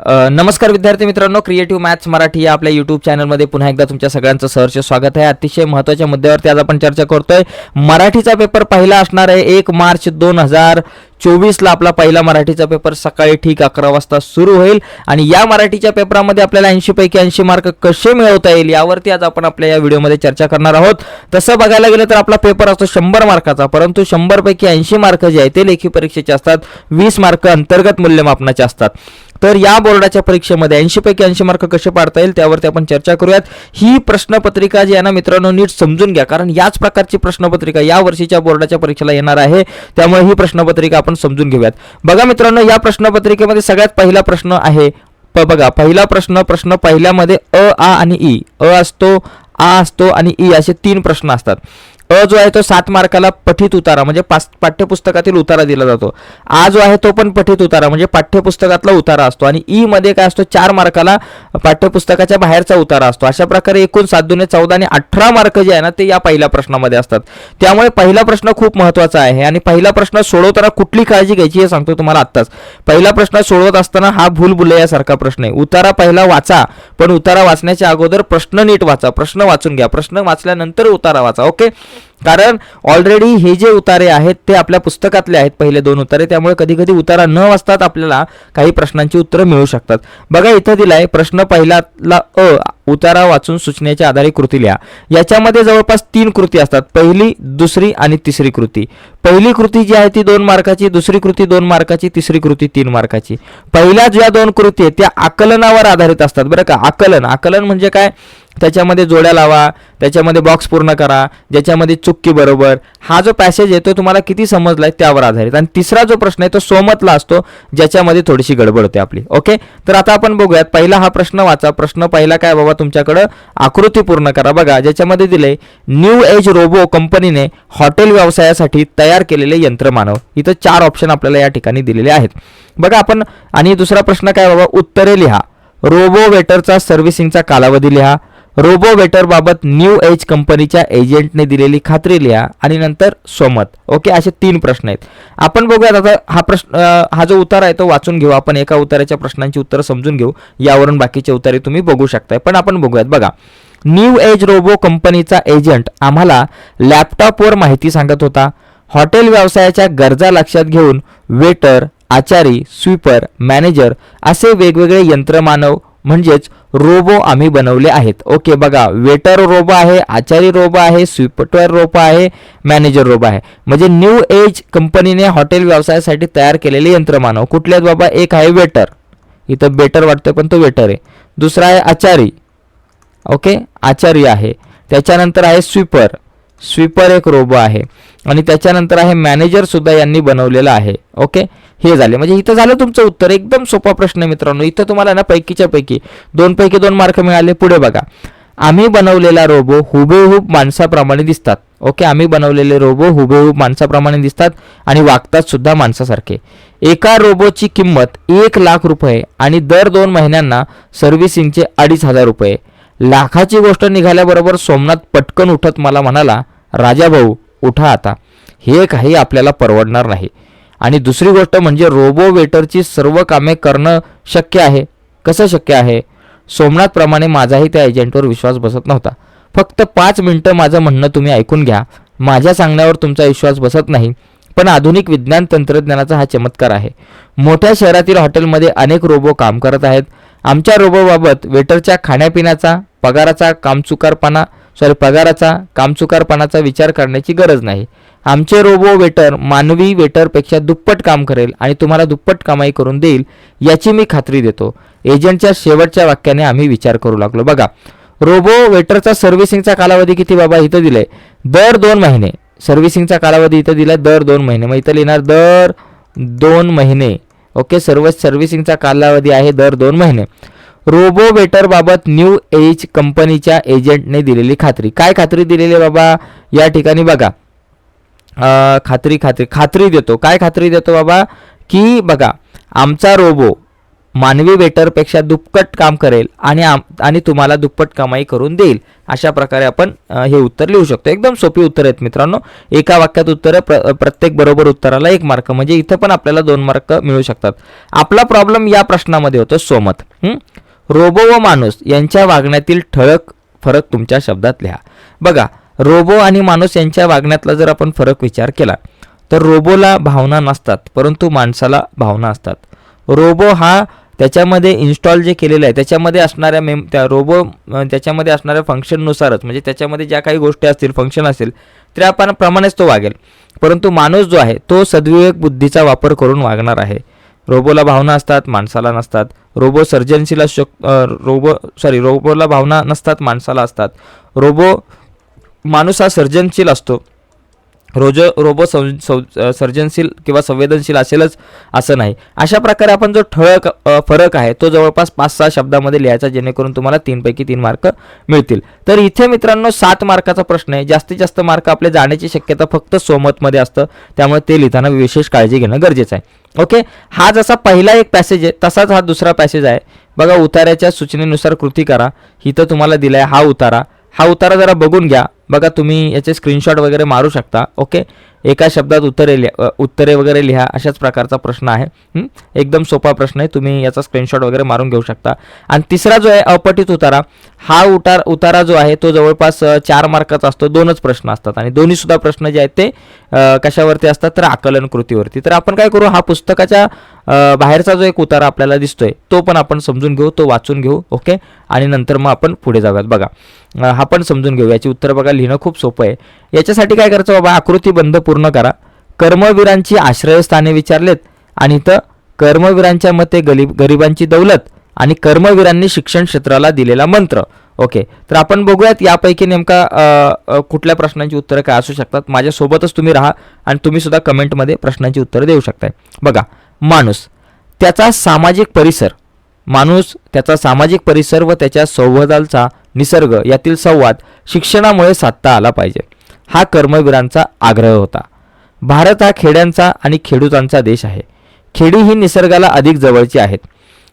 नमस्कार विद्यार्थी मित्रांनो, क्रिएटिव्ह मॅथ्स मराठी या आपल्या यूट्यूब चॅनलमध्ये पुन्हा एकदा तुमच्या सगळ्यांचं सहर्ष स्वागत आहे. अतिशय महत्त्वाच्या मुद्द्यावरती आज आपण चर्चा करतोय. मराठीचा पेपर पहिला असणार आहे 1 मार्च 2024 ला. आपला पहिला मराठीचा पेपर सकाळी ठीक 11 वाजता सुरू होईल आणि या मराठीच्या पेपरामध्ये आपल्याला 80 पैकी 80 मार्क कसे मिळवता येईल यावरती आज आपण आपल्या या व्हिडिओमध्ये चर्चा करणार आहोत. तसं बघायला गेलं तर आपला पेपर असतो 100 मार्काचा, परंतु 100 पैकी 80 मार्क जे आहे ते लेखी परीक्षेचे असतात, 20 मार्क अंतर्गत मूल्यमापनाचे असतात. तर या बोर्डाच्या परीक्षेमध्ये 80 पैकी 80 मार्क कसे पाडता येईल त्यावरती आपण चर्चा करूयात. ही प्रश्नपत्रिका जी आहे ना मित्रांनो, नीट समजून घ्या, कारण याच प्रकारची प्रश्नपत्रिका या वर्षीच्या बोर्डाच्या परीक्षेला येणार आहे. त्यामुळे ही प्रश्नपत्रिका आपण समजून घेऊयात. बघा मित्रांनो, या प्रश्नपत्रिकेमध्ये सगळ्यात पहिला प्रश्न आहे. बघा, पहिला प्रश्न पहिल्यामध्ये अ, आ आणि ई. अ असतो, आ असतो आणि ई असे 3 प्रश्न असतात. अ जो आहे तो 7 मार्काला पठित उतारा म्हणजे पाठ्यपुस्तकातील उतारा दिला जातो. आ जो आहे तो पण पठित उतारा म्हणजे पाठ्यपुस्तकातला उतारा असतो. आणि ई मध्ये काय असतो, 4 मार्काला पाठ्यपुस्तकाच्या बाहेरचा उतारा असतो. अशा प्रकारे एकूण 7 दुने 14 आणि 18 मार्क जे आहे ना ते या पहिल्या प्रश्नामध्ये असतात. त्यामुळे पहिला प्रश्न खूप महत्त्वाचा आहे. आणि पहिला प्रश्न सोडवताना कुठली काळजी घ्यायची हे सांगतो तुम्हाला आत्ताच. पहिला प्रश्न सोडवत असताना हा भूलभुलैयासारखा प्रश्न आहे. उतारा पहिला वाचा, पण उतारा वाचण्याच्या अगोदर प्रश्न नीट वाचा. प्रश्न वाचून घ्या, प्रश्न वाचल्यानंतर उतारा वाचा. ओके, कारण ऑलरेडी हे जे उतारे आहेत ते आपल्या पुस्तकातले आहेत, पहिले 2 उतारे. त्यामुळे कधी कधी उतारा न वाचतात आपल्याला काही प्रश्नांची उत्तरं मिळू शकतात. बघा, इथं दिलाय प्रश्न पहिल्याला अ, उतारा वाचून सूचनेच्या आधारे कृती लिहा. याच्यामध्ये जवळपास 3 कृती असतात, पहिली, दुसरी आणि तिसरी कृती. पहिली कृती जी आहे ती 2 मार्काची, दुसरी कृती 2 मार्काची, तिसरी कृती 3 मार्काची. पहिल्या ज्या 2 कृती आहेत त्या आकलनावर आधारित असतात. बरं का, आकलन म्हणजे काय, त्याच्यामध्ये जोड्या लावा, त्याच्यामध्ये बॉक्स पूर्ण करा, ज्याच्यामध्ये चुक्की बरोबर. हा जो पॅसेज आहे तो तुम्हाला किती समजलाय त्यावर आधारित. आणि तिसरा जो प्रश्न आहे तो सोमतला असतो, ज्याच्यामध्ये थोडीशी गडबड होते आपली. ओके, तर आता आपण बघूयात. पहिला हा प्रश्न वाचा. प्रश्न पहिला काय बाबा, तुमच्याकडं आकृती पूर्ण करा. बघा, ज्याच्यामध्ये दिले न्यू एज रोबो कंपनीने हॉटेल व्यवसायासाठी तयार केलेले यंत्रमानव. इथं 4 ऑप्शन आपल्याला या ठिकाणी दिलेले आहेत. बघा आपण, आणि दुसरा प्रश्न काय बाबा, उत्तरे लिहा. रोबो वेटरचा सर्व्हिसिंगचा कालावधी लिहा. रोबो वेटर बाबत न्यू एज कंपनीच्या एजंटने दिलेली खात्री लिहा. आणि नंतर सोमत. ओके, असे 3 प्रश्न आहेत. आपण बघूयात आता हा प्रश्न, हा जो उतारा आहे तो वाचून घेऊ आपण. एका उताराच्या प्रश्नांची उत्तरं समजून घेऊ, यावरून बाकीचे उतारे तुम्ही बघू शकताय. पण आपण बघूयात. बघा, न्यू एज रोबो कंपनीचा एजंट आम्हाला लॅपटॉपवर माहिती सांगत होता. हॉटेल व्यवसायाच्या गरजा लक्षात घेऊन वेटर, आचारी, स्वीपर, मॅनेजर असे वेगवेगळे यंत्रमानव म्हणजेच रोबो आम्ही बनवले आहेत. ओके, बघा, वेटर रोबो आहे, आचारी रोबो आहे, स्वीपर रोबो आहे, मॅनेजर रोबो आहे. म्हणजे न्यू एज कंपनीने हॉटेल व्यवसायासाठी तयार केलेले यंत्रमानव कुठले आहेत बाबा. एक आहे वेटर, इथं बेटर वाटतं पण तो वेटर आहे. दुसरा आहे आचारी. ओके, आचारी आहे. त्याच्यानंतर आहे स्वीपर एक रोबो आहे. आणि त्याच्यानंतर आहे मॅनेजर सुद्धा यांनी बनवलेला आहे. ओके, हे झाले. म्हणजे इथं झालं तुमचं उत्तर. एकदम सोपा प्रश्न आहे मित्रांनो. इथं तुम्हाला ना पैकीच्या पैकी 2 पैकी 2 मार्क मिळाले. पुढे बघा, आम्ही बनवलेला रोबो हुबेहूब माणसाप्रमाणे दिसतात. ओके, आम्ही बनवलेले रोबो हुबेहूब माणसाप्रमाणे दिसतात आणि वागतात सुद्धा माणसासारखे. एका रोबोची किंमत 1 लाख रुपये आणि दर 2 महिन्यांना सर्व्हिसिंगचे 2,500 रुपये. लाखाची गोष्ट निघाल्याबरोबर सोमनाथ पटकन उठत मला म्हणाला, राजा भाऊ उठा आता, हे काही आपल्याला परवडणार नाही. आणि दुसरी गोष्ट म्हणजे रोबो वेटरची सर्व कामे करणं शक्य आहे. कसं शक्य आहे? सोमनाथप्रमाणे माझाही त्या एजंटवर विश्वास बसत नव्हता. फक्त 5 मिनिटं माझं म्हणणं तुम्ही ऐकून घ्या. माझ्या सांगण्यावर तुमचा विश्वास बसत नाही, पण आधुनिक विज्ञान तंत्रज्ञानाचा हा चमत्कार आहे. मोठ्या शहरातील हॉटेलमध्ये अनेक रोबो काम करत आहेत. आमच्या रोबोबाबत वेटरच्या खाण्यापिण्याचा, पगाराचा कामचुकारपणाचा विचार करण्याची गरज नाही. आमचे रोबो वेटर मानवी वेटरपेक्षा दुप्पट काम करेल आणि तुम्हाला दुप्पट कमाई करून देईल याची मी खात्री देतो. एजंटच्या शेवटच्या वाक्याने आम्ही विचार करू लागलो. बघा, रोबो वेटरचा सर्व्हिसिंगचा कालावधी किती बाबा, इथं दिलाय दर 2 महिने. सर्व्हिसिंगचा कालावधी इथं दिलाय दर 2 महिने. मग इथं लिहिणार दर 2 महिने. ओके, सर्व्हिसिंगचा कालावधी आहे दर 2 महिने. रोबो वेटर बाबत न्यू एज कंपनीच्या एजंटने दिलेली खात्री. काय खात्री दिलेली बाबा या ठिकाणी बघा, खात्री देतो. काय खात्री देतो बाबा, की बघा, आमचा रोबो मानवी वेटरपेक्षा दुप्पट काम करेल आणि तुम्हाला दुप्पट कमाई करून देईल. अशा प्रकारे आपण हे उत्तर लिहू शकतो. एकदम सोपी उत्तर आहेत मित्रांनो. एका वाक्यात उत्तर प्रत्येक बरोबर उत्तराला 1 मार्क, म्हणजे इथं पण आपल्याला 2 मार्क मिळू शकतात. आपला प्रॉब्लेम या प्रश्नामध्ये होतो सोमत. रोबो व माणूस यांच्या वागण्यातील ठळक फरक तुमच्या शब्दात लिहा. बघा, रोबो आणि माणूस यांच्या वागण्यातला जर आपण फरक विचार केला तर रोबोला भावना नसतात परंतु माणसाला भावना असतात. रोबो हा त्याच्यामध्ये इन्स्टॉल जे केलेलं आहे त्याच्यामध्ये असणाऱ्या त्या रोबो त्याच्यामध्ये असणाऱ्या फंक्शननुसारच, म्हणजे त्याच्यामध्ये ज्या काही गोष्टी असतील, फंक्शन असेल, त्या प्रमाणेच तो वागेल. परंतु माणूस जो आहे तो सद्विवेक बुद्धीचा वापर करून वागणार आहे. रोबोला भावना असतात, माणसाला नसतात. रोबोला भावना नसतात, माणसाला असतात. माणूस हा सर्जनशील असतो. रोबो सर्जनशील किंवा संवेदनशील असेलच असं नाही. अशा प्रकारे आपण जो ठळक फरक आहे तो जवळपास 5-6 शब्दामध्ये लिहायचा, जेणेकरून तुम्हाला 3 पैकी 3 मार्क मिळतील. तर इथे मित्रांनो 7 मार्काचा प्रश्न आहे. जास्तीत जास्त मार्क आपले जाण्याची शक्यता फक्त सोमतमध्ये असतं, त्यामुळे ते लिहिताना विशेष काळजी घेणं गरजेचं आहे. ओके, हा जसा पहिला एक पॅसेज आहे तसाच हा दुसरा पॅसेज आहे. बघा, उतार्याच्या सूचनेनुसार कृती करा. इथं तुम्हाला दिलाय हा उतारा जरा बघून घ्या. बघा, तुम्ही याचे स्क्रीनशॉट वगैरे मारू शकता. ओके, एका शब्दात उत्तरे वगैरे लिहा, अशाच प्रकारचा प्रश्न आहे. एकदम सोपा प्रश्न आहे, तुम्ही याचा स्क्रीनशॉट वगैरे मारून घेऊ शकता. आणि तिसरा जो आहे अपठित उतारा, हा उतारा जो आहे तो जवळपास 4 मार्काचा असतो. 2च प्रश्न असतात आणि दोन्ही सुद्धा प्रश्न जे आहेत ते कशावरती असतात तर आकलन कृतीवरती. तर आपण काय करू, हा पुस्तकाच्या बाहेरचा जो एक उतारा आपल्याला दिसतोय तो पण आपण समजून घेऊ, तो वाचून घेऊ. ओके, आणि नंतर मग आपण पुढे जाऊयात. बघा, हा पण समजून घेऊ. याची उत्तर बघा, लिहिणं खूप सोपं आहे. याच्यासाठी काय करायचं बाबा, आकृतीबंध पूर्ण करा. कर्मवीरांची आश्रयस्थाने विचारलेत आणि इथं कर्मवीरांच्या मते गरिबांची दौलत आणि कर्मवीरांनी शिक्षण क्षेत्राला दिलेला मंत्र. ओके, तर आपण बघूयात यापैकी नेमका कुठल्या प्रश्नांची उत्तरं काय असू शकतात. माझ्यासोबतच तुम्ही राहा आणि तुम्ही सुद्धा कमेंटमध्ये प्रश्नांची उत्तरं देऊ शकताय. बघा, माणूस त्याचा सामाजिक परिसर व त्याच्या सौहृदाचा निसर्ग यातील संवाद शिक्षणामुळे साधता आला पाहिजे, हा कर्मवीरांचा आग्रह होता. भारत हा खेड्यांचा आणि खेडूतांचा देश आहे. खेडी ही निसर्गाला अधिक जवळची आहेत.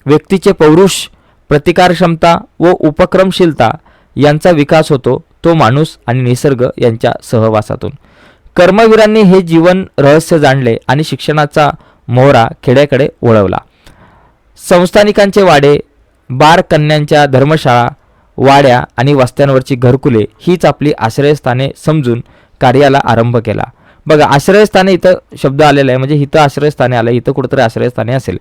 व्यक्तीचे पौरुष, प्रतिकारक्षमता व उपक्रमशीलता यांचा विकास होतो तो माणूस आणि निसर्ग यांच्या सहवासातून. कर्मवीरांनी हे जीवन रहस्य जाणले आणि शिक्षणाचा मोहरा खेड्याकडे वळवला. संस्थानिकांचे वाडे, बार कन्यांच्या धर्मशाळा, वाड्या आणि वस्त्यांवरची घरकुले हीच आपली आश्रयस्थाने समजून कार्याला आरंभ केला. बघा, आश्रयस्थाने इथं शब्द आलेला आहे, म्हणजे इथं आश्रयस्थाने आलं, इथं कुठंतरी आश्रयस्थाने असेल.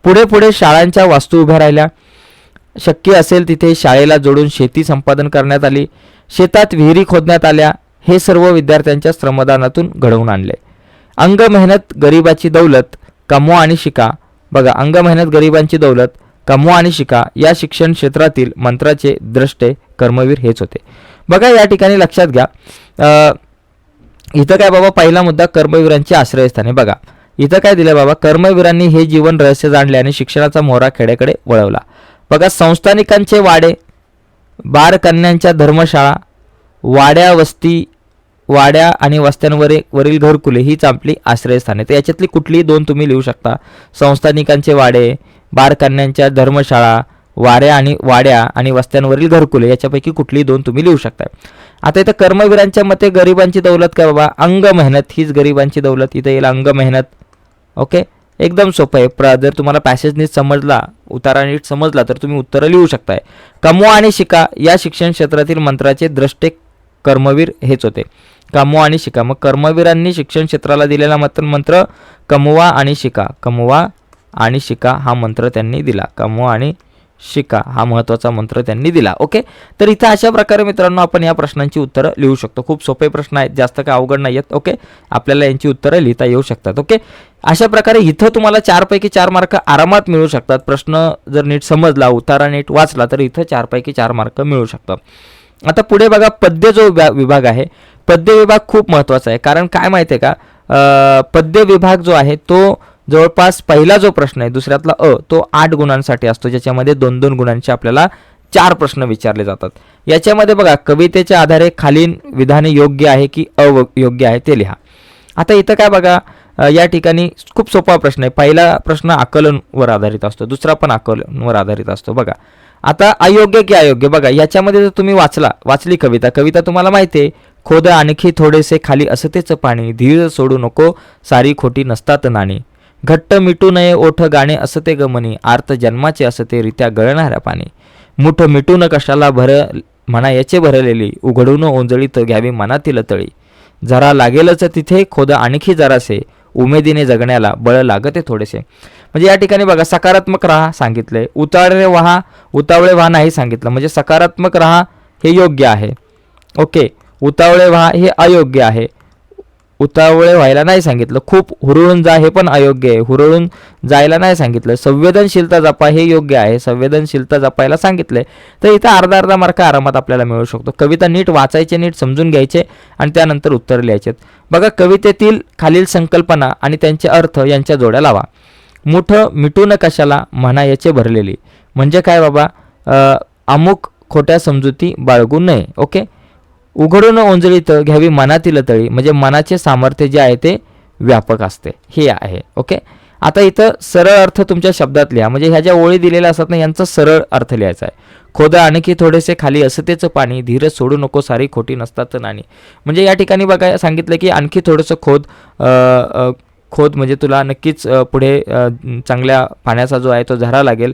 पुढे शाळांच्या वास्तू उभ्या राहिल्या. शक्य असेल तिथे शाळेला जोडून शेती संपादन करण्यात आली. शेतात विहिरी खोदण्यात आल्या. हे सर्व विद्यार्थ्यांच्या श्रमदानातून घडवून आणले. अंग मेहनत गरिबाची दौलत, कमवा आणि शिका. बघा, अंग मेहनत गरिबांची दौलत, कमवा आणि शिका या शिक्षण क्षेत्रातील मंत्राचे द्रष्टे कर्मवीर हेच होते. बघा, या ठिकाणी लक्षात घ्या, इथं काय बाबा, पहिला मुद्दा कर्मवीरांची आश्रयस्थाने. बघा, इथं काय दिलं बाबा, कर्मवीरांनी हे जीवन रहस्य जाणले आणि शिक्षणाचा मोहरा खेड्याकडे वळवला. बघा, संस्थानिकांचे वाडे, बार कन्यांच्या धर्मशाळा, वाड्या आणि वस्त्यांवरील घरकुले हीच आपली आश्रयस्थाने. तर याच्यातली कुठलीही 2 तुम्ही लिहू शकता. संस्थानिकांचे वाडे, बार कन्यांच्या धर्मशाळा, वाड्या आणि वस्त्यांवरील घरकुले याच्यापैकी कुठलीही 2 तुम्ही लिहू शकता. आता इथं कर्मवीरांच्या मते गरिबांची दौलत काय बाबा, अंग मेहनत हीच गरिबांची दौलत. इथं येईल अंग मेहनत. ओके, एकदम सोपं आहे. जर तुम्हाला पॅसेज नीट समजला, उतारा नीट समजला तर तुम्ही उत्तरं लिहू शकताय. कमवा आणि शिका या शिक्षण क्षेत्रातील मंत्राचे द्रष्टे कर्मवीर हेच होते. कमवा आणि शिका. मग कर्मवीरांनी शिक्षण क्षेत्राला दिलेला मंत्र कमवा आणि शिका हा मंत्र त्यांनी दिला. कमवा आणि शिका हा महत्त्वाचा मंत्र त्यांनी दिला. ओके, तर इथं अशा प्रकारे मित्रांनो आपण या प्रश्नांची उत्तरं लिहू शकतो. खूप सोपे प्रश्न आहेत, जास्त काय अवघड नाही आहेत. ओके, आपल्याला यांची उत्तरं लिहिता येऊ शकतात. ओके, अशा प्रकारे इथं तुम्हाला 4 पैकी 4 मार्क आरामात मिळू शकतात. प्रश्न जर नीट समजला, उतारा नीट वाचला तर इथं 4 पैकी 4 मार्क मिळू शकतात. आता पुढे बघा, पद्य जो विभाग आहे, पद्य विभाग खूप महत्त्वाचा आहे. कारण काय माहिती आहे का, पद्य विभाग जो आहे तो जवळपास पहिला जो प्रश्न आहे दुसऱ्यातला तो 8 गुणांसाठी असतो, ज्याच्यामध्ये 2-2 गुणांचे आपल्याला 4 प्रश्न विचारले जातात. याच्यामध्ये बघा, कवितेच्या आधारे खालील विधाने योग्य आहे की अयोग्य आहे ते लिहा. आता इथं काय बघा, या ठिकाणी खूप सोपा प्रश्न आहे. पहिला प्रश्न आकलनवर आधारित असतो, दुसरा पण आकलनवर आधारित असतो. बघा आता अयोग्य की अयोग्य, बघा याच्यामध्ये जर तुम्ही वाचली कविता तुम्हाला माहिती आहे, खोद आणखी थोडेसे खाली असतेच पाणी, धीर सोडू नको सारी खोटी नसतात नाणी, घट्ट मिटू नये ओठ गाणे असते गमनी, आर्त जन्माचे असते रित्या गळणाऱ्या पाणी, मुठ मिटून कशाला म्हणा याचे भरलेली, उघडून ओंजळीत घ्यावी मनातील तळी, जरा लागेलच तिथे खोद आणखी जरासे, उमेदीने जगण्याला बळ लागते थोडेसे. म्हणजे या ठिकाणी बघा सकारात्मक राहा सांगितलंय, उतावळे व्हा नाही सांगितलं, म्हणजे सकारात्मक राहा हे योग्य आहे. ओके, उतावळे व्हा हे अयोग्य आहे, उतावळे व्हायला नाही सांगितलं. खूप हुरळून जा हे पण अयोग्य आहे, हुरळून जायला नाही सांगितलं. संवेदनशीलता जपा हे योग्य आहे, संवेदनशीलता जपायला सांगितलंय. तर इथं अर्धा मार्क आरामात आपल्याला मिळू शकतो. कविता नीट वाचायचे, नीट समजून घ्यायचे आणि त्यानंतर उत्तर लिहायचे. बघा कवितेतील खालील संकल्पना आणि त्यांचे अर्थ यांच्या जोड्या लावा. मुठ मिटून कशाला म्हणा याचे भरलेली, म्हणजे काय बाबा, अमुक खोट्या समजुती बाळगू नये. ओके, उघडून ओंजळीत घ्यावी मनातील तळी, म्हणजे मनाचे सामर्थ्य जे आहे ते व्यापक असते, हे आहे. ओके, आता इथं सरळ अर्थ तुमच्या शब्दात लिहा, म्हणजे ह्या ज्या ओळी दिलेल्या असतात ना यांचा सरळ अर्थ लिहायचा आहे. खोद आणखी थोडेसे खाली असतेच पाणी, धीरज सोडू नको सारी खोटी नसतात नाणी. म्हणजे या ठिकाणी बघा सांगितलं की आणखी थोडंसं खोद म्हणजे तुला नक्कीच पुढे चांगल्या पाण्याचा जो आहे तो झरा लागेल.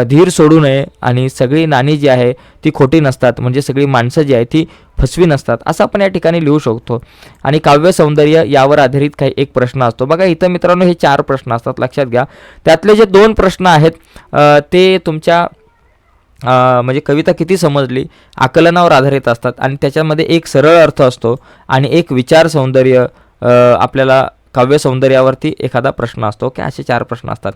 धीर सोडू नये आणि सगळी नाणी जी आहे ती खोटी नसतात, म्हणजे सगळी माणसं जी आहे ती फसवी नसतात, असं आपण या ठिकाणी लिहू शकतो. आणि काव्य सौंदर्य यावर आधारित काही एक प्रश्न असतो. बघा इथं मित्रांनो हे 4 प्रश्न असतात, लक्षात घ्या. त्यातले जे 2 प्रश्न आहेत ते तुमच्या म्हणजे कविता किती समजली आकलनावर आधारित असतात, आणि त्याच्यामध्ये एक सरळ अर्थ असतो आणि एक विचार सौंदर्य आपल्याला काव्य सौंदर्यावरती एखादा प्रश्न असतो. ओके, असे 4 प्रश्न असतात.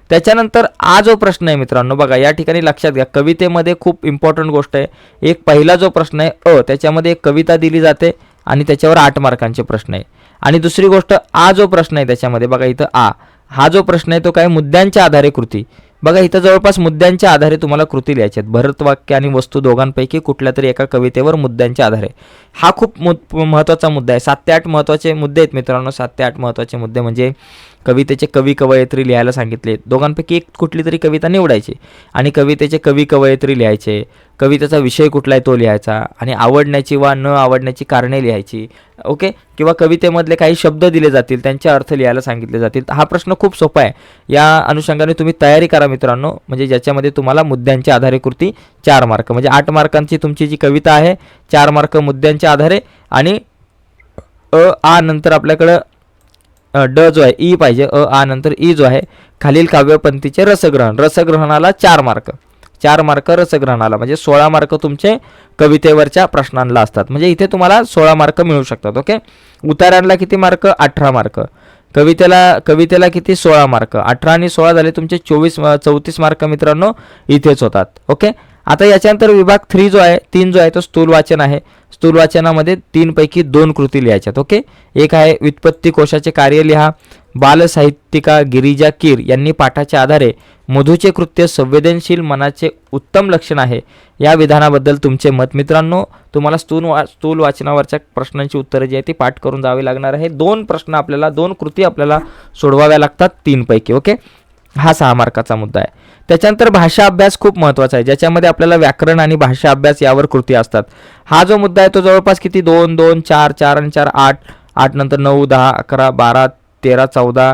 त्याच्यानंतर हा जो प्रश्न आहे मित्रांनो, बघा या ठिकाणी लक्षात घ्या कवितेमध्ये खूप इम्पॉर्टंट गोष्ट आहे. एक पहिला जो प्रश्न आहे त्याच्यामध्ये एक कविता दिली जाते आणि त्याच्यावर 8 मार्कांचे प्रश्न आहे. आणि दुसरी गोष्ट जो प्रश्न आहे त्याच्यामध्ये बघा इथं हा जो प्रश्न आहे तो काय मुद्द्यांच्या आधारे कृती. बघा इथं जवळपास मुद्द्यांच्या आधारे तुम्हाला कृती लिहायची आहेत. भरत वाक्य आणि वस्तू दोघांपैकी कुठल्या तरी एका कवितेवर मुद्द्यांच्या आधारे, हा खूप महत्त्वाचा मुद्दा आहे. 7 ते 8 महत्त्वाचे मुद्दे आहेत मित्रांनो. 7 ते 8 महत्त्वाचे मुद्दे म्हणजे कवितेचे कवी कवयित्री लिहायला सांगितले, दोघांपैकी एक कुठली तरी कविता निवडायची आणि कवितेचे कवी कवयित्री लिहायचे, कवितेचा विषय कुठला आहे तो लिहायचा आणि आवडण्याची वा न आवडण्याची कारणे लिहायची. ओके, किंवा कवितेमधले काही शब्द दिले जातील त्यांचे अर्थ लिहायला सांगितले जातील. हा प्रश्न खूप सोपा आहे. या अनुषंगाने तुम्ही तयारी करा मित्रांनो, म्हणजे ज्याच्यामध्ये तुम्हाला मुद्द्यांच्या आधारे कृती 4 मार्क, म्हणजे 8 मार्कांची तुमची जी कविता आहे 4 मार्क मुद्द्यांच्या आधारे, आणि नंतर आपल्याकडं ड जो आहे ई पाहिजे, नंतर ई जो आहे खालील काव्यपंथीचे रसग्रहणाला 4 मार्क, 4 मार्क रसग्रहणाला, म्हणजे 16 मार्क तुमचे कवितेवरच्या प्रश्नांना असतात. म्हणजे इथे तुम्हाला 16 मार्क मिळू शकतात. ओके, उतार्यांना किती मार्क? 18 मार्क. कवितेला किती? 16 मार्क. 18 आणि 16 झाले तुमचे 34 मार्क मित्रांनो इथेच होतात. ओके, आता याच्यानंतर विभाग 3 जो आहे तो स्थूल वाचन आहे. स्थूल वाचनामध्ये 3 पैकी 2 कृती लिहायच्यात. ओके, एक आहे व्युत्पत्ती कोशाचे कार्य लिहा. बालसाहित्यिका गिरिजा कीर यांनी पाठाच्या आधारे मधूचे कृत्य संवेदनशील मनाचे उत्तम लक्षण आहे या विधानाबद्दल तुमचे मत. मित्रांनो तुम्हाला स्थूल वाचनावरच्या प्रश्नांची उत्तरे जी आहे ती पाठ करून जावी लागणार आहे. 2 कृती आपल्याला सोडवाव्या लागतात 3 पैकी. ओके, हा 6 मार्काचा मुद्दा आहे. त्याच्यानंतर भाषा अभ्यास खूप महत्त्वाचा आहे, ज्याच्यामध्ये आपल्याला व्याकरण आणि भाषा अभ्यास यावर कृती असतात. हा जो मुद्दा आहे तो जवळपास किती 2, 2, 4, 4 आणि 4 8 नंतर 9, 10, 11, 12, 13, 14,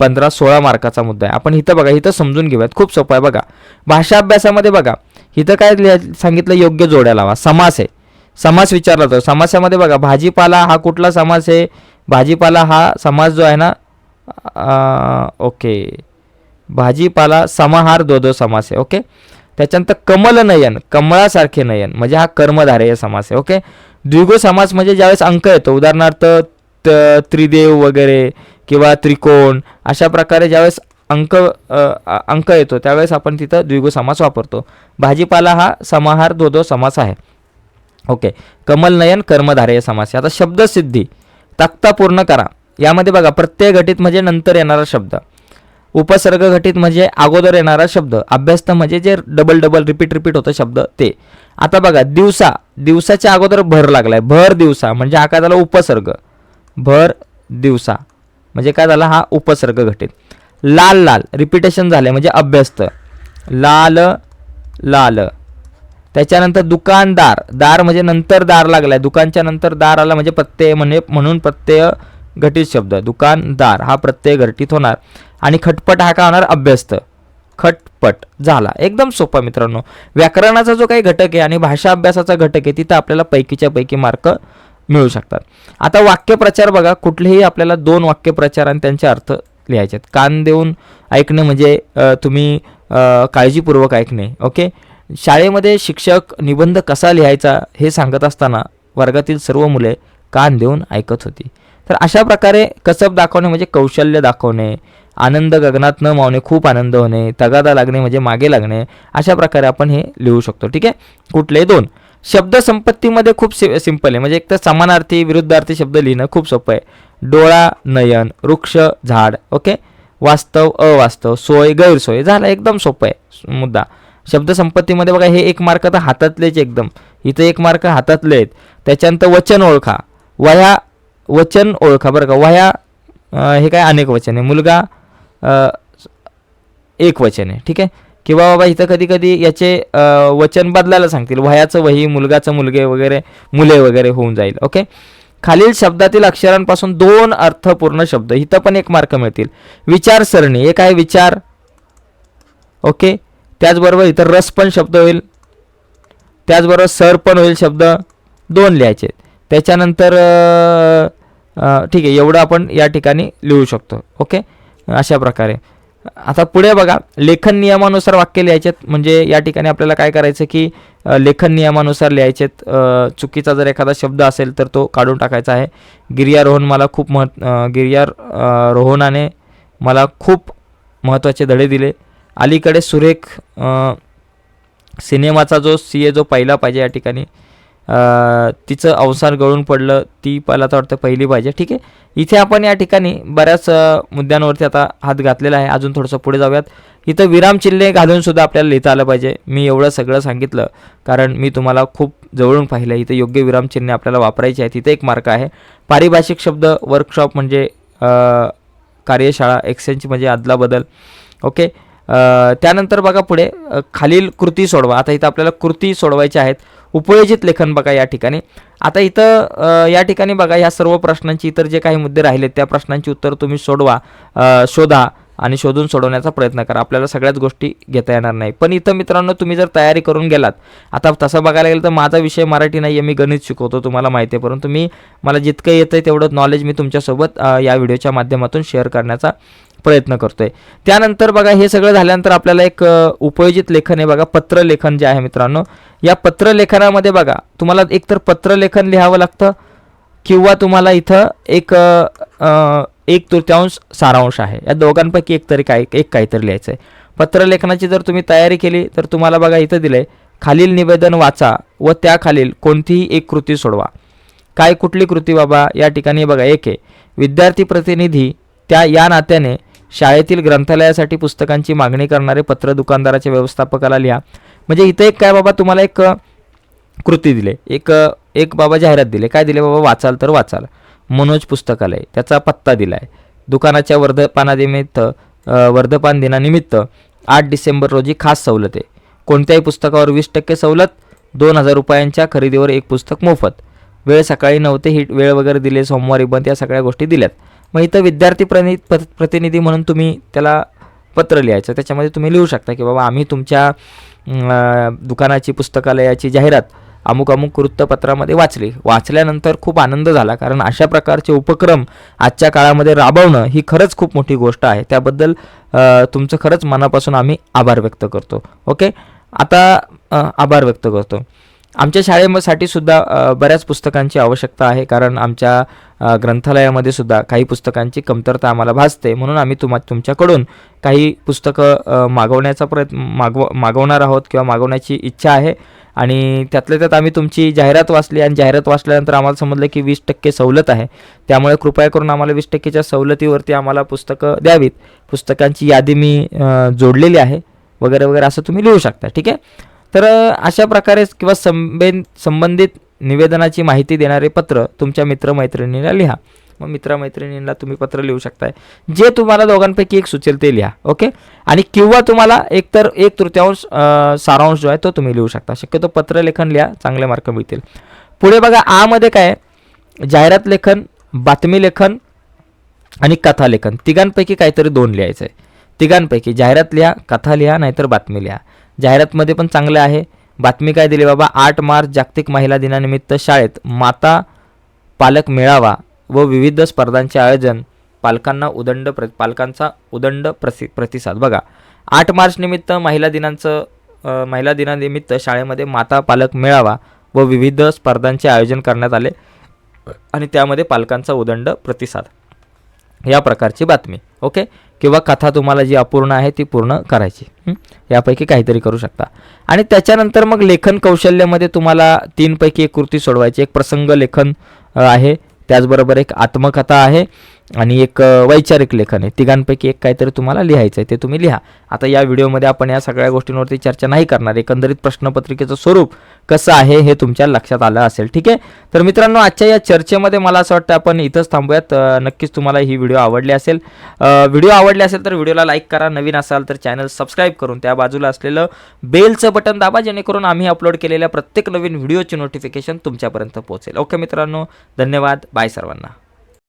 15, 16 मार्काचा मुद्दा आहे. आपण इथं बघा, इथं समजून घेऊयात, खूप सोपं आहे. बघा भाषा अभ्यासामध्ये बघा इथं काय सांगितलं, योग्य जोड्या लावा. समास आहे, समास विचारला जातो. समासामध्ये बघा भाजीपाला हा कुठला समास आहे? भाजीपाला हा समास जो आहे ना, ओके, भाजीपाला समाहार दोदो समास आहे. ओके, त्याच्यानंतर कमल नयन, कमळासारखे नयन, म्हणजे हा कर्मधारय समास आहे. ओके, द्विगु समास म्हणजे ज्यावेळेस अंक येतो, उदाहरणार्थ त्रिदेव वगैरे किंवा त्रिकोण, अशा प्रकारे ज्यावेळेस अंक येतो त्यावेळेस आपण तिथं द्विगु समास वापरतो. भाजीपाला हा समाहार दोदो समास आहे. ओके, कमल नयन कर्मधारय समास आहे. आता शब्दसिद्धी तक्ता पूर्ण करा. यामध्ये बघा प्रत्यय घटित म्हणजे नंतर येणारा शब्द, उपसर्ग घटित म्हणजे अगोदर येणारा शब्द, अभ्यस्त म्हणजे जे डबल रिपीट होतं शब्द ते. आता बघा दिवसाच्या अगोदर भर लागलाय, भर दिवसा म्हणजे हा काय झाला उपसर्ग, भर दिवसा म्हणजे काय झाला, हा उपसर्ग घटित. लाल लाल रिपिटेशन झाले म्हणजे अभ्यस्त. लाल लाल. त्याच्यानंतर दुकानदार. दार म्हणजे नंतर दार लागलाय, दुकानच्या नंतर दार आला म्हणजे प्रत्यय, म्हणून प्रत्यय घटित शब्द. दुकानदार हा प्रत्यय घटित होणार. आणि खटपट हा काय होणार, अभ्यस्त. खटपट झाला. एकदम सोपा मित्रांनो. व्याकरणाचा जो काही घटक आहे आणि भाषा अभ्यासाचा घटक आहे तिथं आपल्याला पैकीच्या पैकी मार्क मिळू शकतात. आता वाक्यप्रचार बघा, कुठलेही आपल्याला 2 वाक्यप्रचार आणि त्यांचे अर्थ लिहायचे आहेत. कान देऊन ऐकणे म्हणजे तुम्ही काळजीपूर्वक ऐकणे. ओके. शाळेमध्ये शिक्षक निबंध कसा लिहायचा हे सांगत असताना वर्गातील सर्व मुले कान देऊन ऐकत होती. तर अशा प्रकारे कसब दाखवणे म्हणजे कौशल्य दाखवणे. आनंद गगनात न मावणे, खूप आनंद होणे. तगादा लागणे म्हणजे मागे लागणे. अशा प्रकारे आपण हे लिहू शकतो. ठीक आहे. कुठले 2 शब्द संपत्तीमध्ये खूप सिंपल आहे, म्हणजे एक तर समानार्थी विरुद्धार्थी शब्द लिहिणं खूप सोपं आहे. डोळा नयन, वृक्ष झाड. ओके. वास्तव अवास्तव, सोय गैरसोय. झालं, एकदम सोपं आहे मुद्दा. शब्द संपत्तीमध्ये बघा हे 1 मार्क तर हातातलेच एकदम, इथं 1 मार्क हातातले आहेत. त्याच्यानंतर वचन ओळखा. वह्या वचन ओळखा बरं का. वह्या हे काय अनेक वचन आहे. मुलगा एक वचन आहे. ठीक आहे. किंवा बाबा इथं कधी कधी याचे वचन बदलायला सांगतील. वह्याचं वही, मुलगाचं मुलगे वगैरे, मुले वगैरे होऊन जाईल. ओके. खालील शब्दातील अक्षरांपासून 2 अर्थपूर्ण शब्द, इथं पण 1 मार्क मिळतील. विचारसरणी, हे काय विचार. ओके. त्याचबरोबर इथं रस पण शब्द होईल. त्याचबरोबर सर पण होईल शब्द. 2 लिहायचे. त्याच्यानंतर ठीक आहे, एवढं आपण या ठिकाणी लिहू शकतो. ओके. अशा प्रकारे. आता पुढे बघा, लेखन नियमानुसार वाक्य लिहायचेत. म्हणजे या ठिकाणी आपल्याला काय करायचं की लेखन नियमानुसार लिहायचेत. चुकीचा जर एखादा शब्द असेल तर तो काढून टाकायचा आहे. गिर्यारोहणाने मला खूप महत्त्वाचे धडे दिले. अलीकडे सुरेख सिनेमाचा जो सीए जो पहिला पाहिजे या ठिकाणी, तिचं अवसान गळून पडलं, ती मला तर वाटतं पहिली पाहिजे. ठीक आहे. इथे आपण या ठिकाणी बऱ्याच मुद्द्यांवरती आता हात घातलेला आहे. अजून थोडंसं पुढे जाऊयात. इथं विरामचिन्हे घालून सुद्धा आपल्याला लिहिता आलं पाहिजे. मी एवढं सगळं सांगितलं कारण मी तुम्हाला खूप जवळून पाहिलं. इथं योग्य विरामचिन्हे आपल्याला वापरायची आहे. तिथे 1 मार्क आहे. पारिभाषिक शब्द, वर्कशॉप म्हणजे कार्यशाळा, एक्सचेंज म्हणजे अदलाबदल. ओके. त्यानंतर बघा पुढे खालील कृती सोडवा. आता इथं आपल्याला कृती सोडवायच्या आहेत. उपयोजित लेखन बघा या ठिकाणी. आता इथं या ठिकाणी बघा ह्या सर्व प्रश्नांची इतर जे काही मुद्दे राहिलेत त्या प्रश्नांची उत्तर तुम्ही शोधा आणि शोधून सोडवण्याचा प्रयत्न करा. आपल्याला सगळ्याच गोष्टी घेता येणार नाही. पण इथं मित्रांनो तुम्ही जर तयारी करून गेलात, आता तसं बघायला गेलं तर माझा विषय मराठी नाही आहे, मी गणित शिकवतो तुम्हाला माहिती आहे. परंतु मला जितकं येतं तेवढं नॉलेज मी तुमच्यासोबत या व्हिडिओच्या माध्यमातून शेअर करण्याचा प्रयत्न करतोय. त्यानंतर बघा हे सगळं झाल्यानंतर आपल्याला एक उपयोजित लेखन आहे बघा, पत्रलेखन जे आहे मित्रांनो. या पत्रलेखनामध्ये बघा तुम्हाला एकतर पत्रलेखन लिहावं लागतं किंवा तुम्हाला इथं एक 1/3 सारांश आहे. या दोघांपैकी एक काहीतरी लिहायचं आहे. पत्रलेखनाची जर तुम्ही तयारी केली तर तुम्हाला बघा इथं दिलंय, खालील निवेदन वाचा व त्याखालील कोणतीही एक कृती सोडवा. काय कुठली कृती बाबा या ठिकाणी बघा, एक आहे विद्यार्थी प्रतिनिधी या नात्याने शाळेतील ग्रंथालयासाठी पुस्तकांची मागणी करणारे पत्र दुकानदाराच्या व्यवस्थापकाला लिहा. म्हणजे इथं एक काय बाबा तुम्हाला एक कृती दिले, एक बाबा जाहिरात दिले. काय दिले बाबा, वाचाल तर वाचाल, मनोज पुस्तकालय, त्याचा पत्ता दिला आहे. दुकानाच्या वर्धपान दिनानिमित्त 8 डिसेंबर रोजी खास सवलत आहे. कोणत्याही पुस्तकावर 20% सवलत, 2000 रुपयांच्या खरेदीवर 1 पुस्तक मोफत. वेळ सकाळी 9 ते ही वेळ वगैरे दिले, सोमवारी बंद, या सगळ्या गोष्टी दिल्यात. मग इथं विद्यार्थी प्रतिनिधी म्हणून तुम्ही त्याला पत्र लिहायचं. त्याच्यामध्ये तुम्ही लिहू शकता की बाबा आम्ही तुमच्या दुकानाची पुस्तकालयाची जाहिरात अमुक अमुक वृत्तपत्रामध्ये वाचल्यानंतर खूप आनंद झाला, कारण अशा प्रकारचे उपक्रम आजच्या काळामध्ये राबवणं ही खरंच खूप मोठी गोष्ट आहे. त्याबद्दल तुमचं खरंच मनापासून आम्ही आभार व्यक्त करतो. ओके. आता आभार व्यक्त करतो. आमच्या शाळेसाठी सुद्धा बऱ्याच पुस्तकांची आवश्यकता आहे, कारण आमच्या ग्रंथालयामध्ये सुद्धा काही पुस्तकांची कमतरता आम्हाला भासते. म्हणून आम्ही तुमच्याकडून काही पुस्तकं मागवणार आहोत किंवा मागवण्याची इच्छा आहे. आणि त्यातल्या त्यात आम्ही तुमची जाहिरात वाचली आणि जाहिरात वाचल्यानंतर आम्हाला समजलं की 20% सवलत आहे. त्यामुळे कृपया करून आम्हाला 20%च्या सवलतीवरती आम्हाला पुस्तकं द्यावीत. पुस्तकांची यादी मी जोडलेली आहे वगैरे वगैरे असं तुम्ही लिहू शकता. ठीक आहे. तर अशा प्रकारे किंवा संबंधित निवेदनाची माहिती देणारे पत्र तुमच्या मित्रमैत्रिणीला लिहा. मग मित्रमैत्रिणींना तुम्ही पत्र लिहू शकताय. जे तुम्हाला दोघांपैकी एक सुचेल ते लिहा. ओके. आणि किंवा तुम्हाला एकतर 1/3 सारांश जो आहे तो तुम्ही लिहू शकता. शक्यतो पत्रलेखन लिहा, चांगले मार्क मिळतील. पुढे बघा आ मध्ये काय आहे, जाहिरात लेखन, बातमी लेखन आणि कथा लेखन. तिघांपैकी काहीतरी 2 लिहायचं आहे. तिघांपैकी जाहिरात लिहा, कथा लिहा, नाहीतर बातमी लिहा. जाहिरातमध्ये पण चांगलं आहे. बातमी काय दिली बाबा, 8 मार्च जागतिक महिला दिनानिमित्त शाळेत माता पालक मेळावा व विविध स्पर्धांचे आयोजन, पालकांचा उदंड प्रतिसाद. बघा 8 मार्च निमित्त महिला दिनानिमित्त शाळेमध्ये माता पालक मेळावा व विविध स्पर्धांचे आयोजन करण्यात आले आणि त्यामध्ये पालकांचा उदंड प्रतिसाद, या प्रकारची बातमी. ओके. किंवा कथा तुम्हाला जी अपूर्ण आहे ती पूर्ण करायची. यापैकी काहीतरी करू शकता. आणि त्याच्यानंतर मग लेखन कौशल्यामध्ये तुम्हाला 3 पैकी एक कृती सोडवायची. एक प्रसंग लेखन आहे, त्याचबरोबर एक आत्मकथा आहे आणि एक वैचारिक लेखन आहे. तिघांपैकी एक काहीतरी तुम्हाला लिहायचं आहे, ते तुम्ही लिहा. आता या व्हिडिओमध्ये आपण या सगळ्या गोष्टींवरती चर्चा नाही करणार. एकंदरीत प्रश्नपत्रिकेचं स्वरूप कसं आहे हे तुमच्या लक्षात आलं असेल. ठीक आहे. तर मित्रांनो, आजच्या या चर्चेमध्ये मला असं वाटतं आपण इथंच थांबूयात. नक्कीच तुम्हाला ही व्हिडिओ आवडली असेल. तर व्हिडिओला लाईक करा. नवीन असाल तर चॅनल सबस्क्राईब करून त्या बाजूला असलेलं बेलचं बटन दाबा, जेणेकरून आम्ही अपलोड केलेल्या प्रत्येक नवीन व्हिडिओची नोटिफिकेशन तुमच्यापर्यंत पोहोचेल. ओके मित्रांनो, धन्यवाद. बाय सर्वांना.